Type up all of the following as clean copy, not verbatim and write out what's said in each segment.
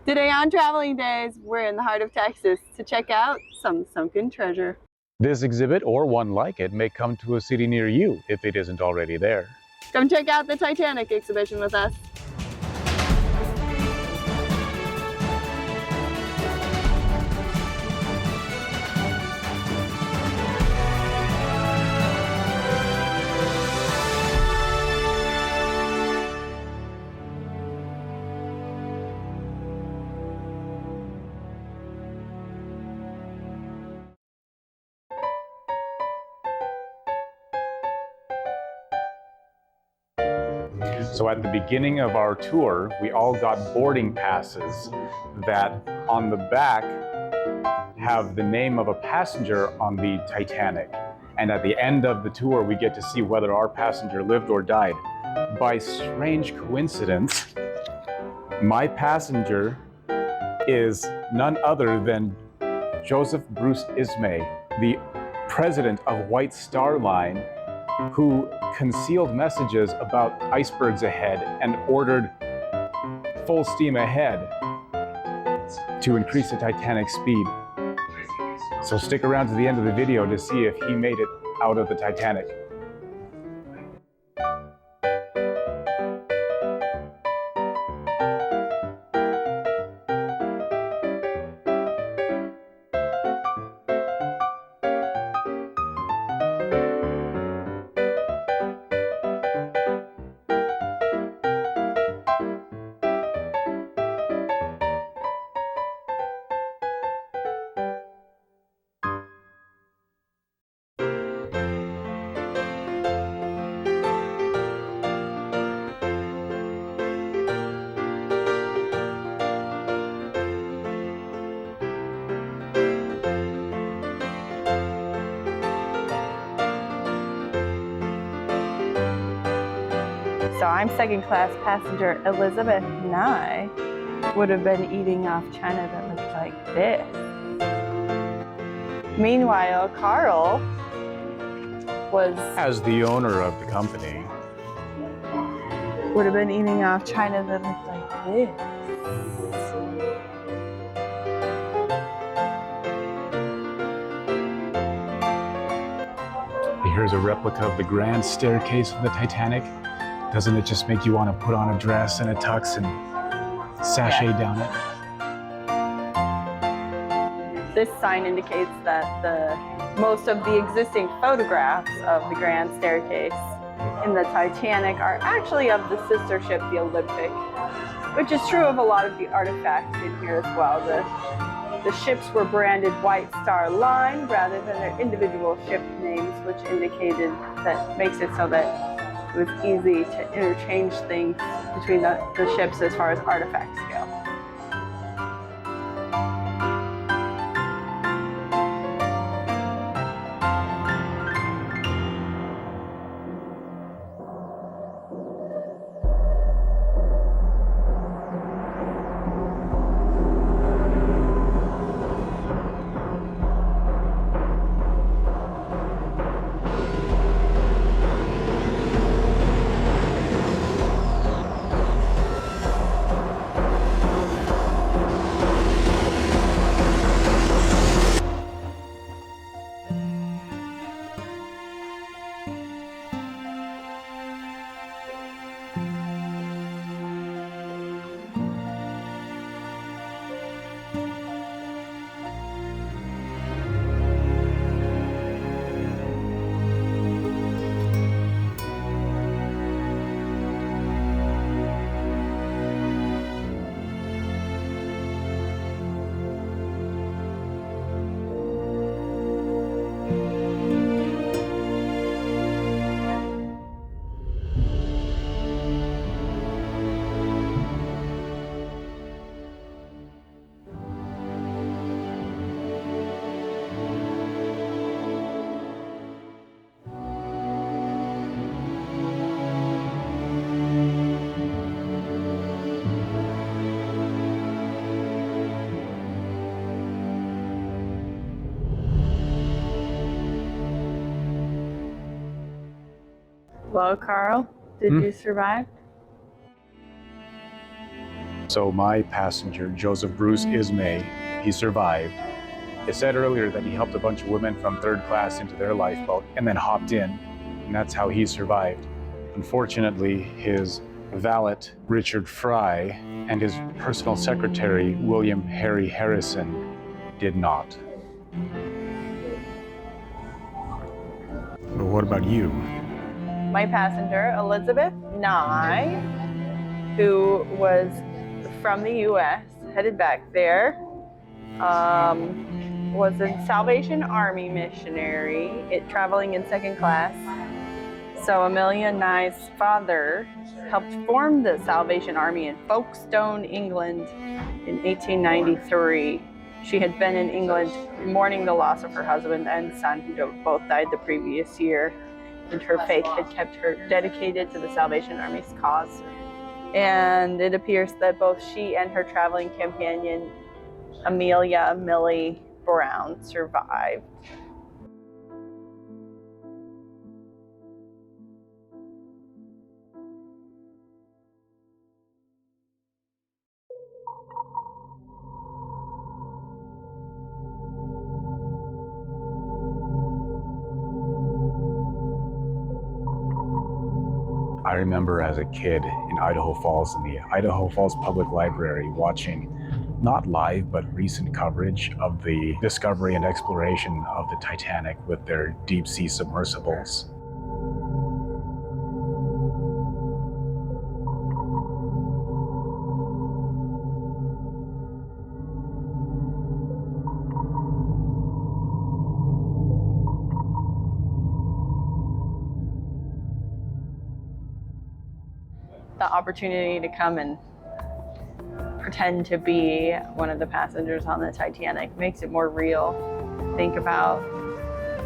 Today on Traveling Days, we're in the heart of Texas to check out some sunken treasure. This exhibit, or one like it, may come to a city near you if it isn't already there. Come check out the Titanic exhibition with us. So at the beginning of our tour, we all got boarding passes that on the back have the name of a passenger on the Titanic. And at the end of the tour, we get to see whether our passenger lived or died. By strange coincidence, my passenger is none other than Joseph Bruce Ismay, the president of White Star Line, who concealed messages about icebergs ahead and ordered full steam ahead to increase the Titanic's speed. So stick around to the end of the video to see if he made it out of the Titanic. So I'm second class passenger Elizabeth, and I would have been eating off china that looked like this. Meanwhile, Carl was, As the owner of the company, would have been eating off china that looked like this. here's a replica of the grand staircase of the Titanic. Doesn't it just make you want to put on a dress and a tux and sashay down it? This sign indicates that most of the existing photographs of the grand staircase in the Titanic are actually of the sister ship, the Olympic, which is true of a lot of the artifacts in here as well. The ships were branded White Star Line rather than their individual ship names, which indicated that makes it so that it was easy to interchange things between the ships as far as artifacts go. Well, Carl, did you survive? So my passenger, Joseph Bruce Ismay, he survived. It said earlier that he helped a bunch of women from third class into their lifeboat and then hopped in, and that's how he survived. Unfortunately, his valet, Richard Fry, and his personal secretary, William Harry Harrison, did not. But what about you? My passenger, Elizabeth Nye, who was from the U.S., headed back there, was a Salvation Army missionary, traveling in second class. So Amelia Nye's father helped form the Salvation Army in Folkestone, England in 1893. She had been in England mourning the loss of her husband and son, who both died the previous year, and her faith had kept her dedicated to the Salvation Army's cause. And it appears that both she and her traveling companion, Amelia Millie Brown, survived. I remember as a kid in Idaho Falls, in the Idaho Falls Public Library, watching not live but recent coverage of the discovery and exploration of the Titanic with their deep sea submersibles. The opportunity to come and pretend to be one of the passengers on the Titanic makes it more real. Think about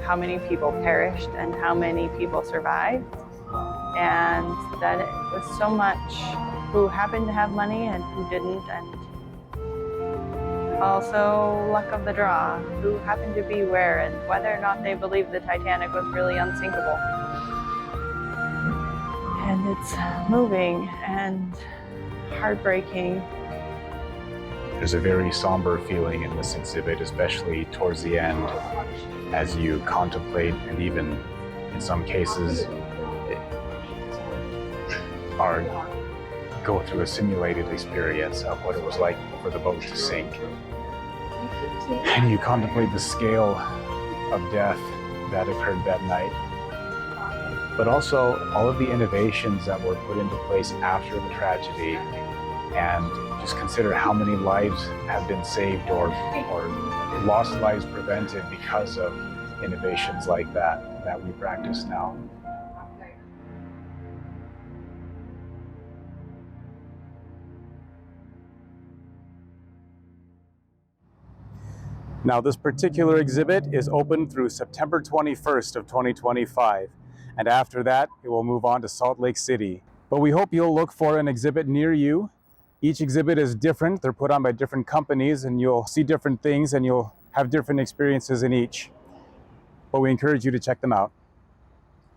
how many people perished and how many people survived, and that it was so much who happened to have money and who didn't, and also luck of the draw, who happened to be where, and whether or not they believed the Titanic was really unsinkable. And it's moving and heartbreaking. There's a very somber feeling in this exhibit, especially towards the end, as you contemplate and even, in some cases, go through a simulated experience of what it was like for the boat to sink. And you contemplate the scale of death that occurred that night, but also all of the innovations that were put into place after the tragedy, and just consider how many lives have been saved or lost lives prevented because of innovations like that we practice now. Now, this particular exhibit is open through September 21st of 2025. And after that, it will move on to Salt Lake City. But we hope you'll look for an exhibit near you. Each exhibit is different. They're put on by different companies, and you'll see different things, and you'll have different experiences in each. But we encourage you to check them out.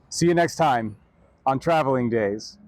See you next time on Traveling Days.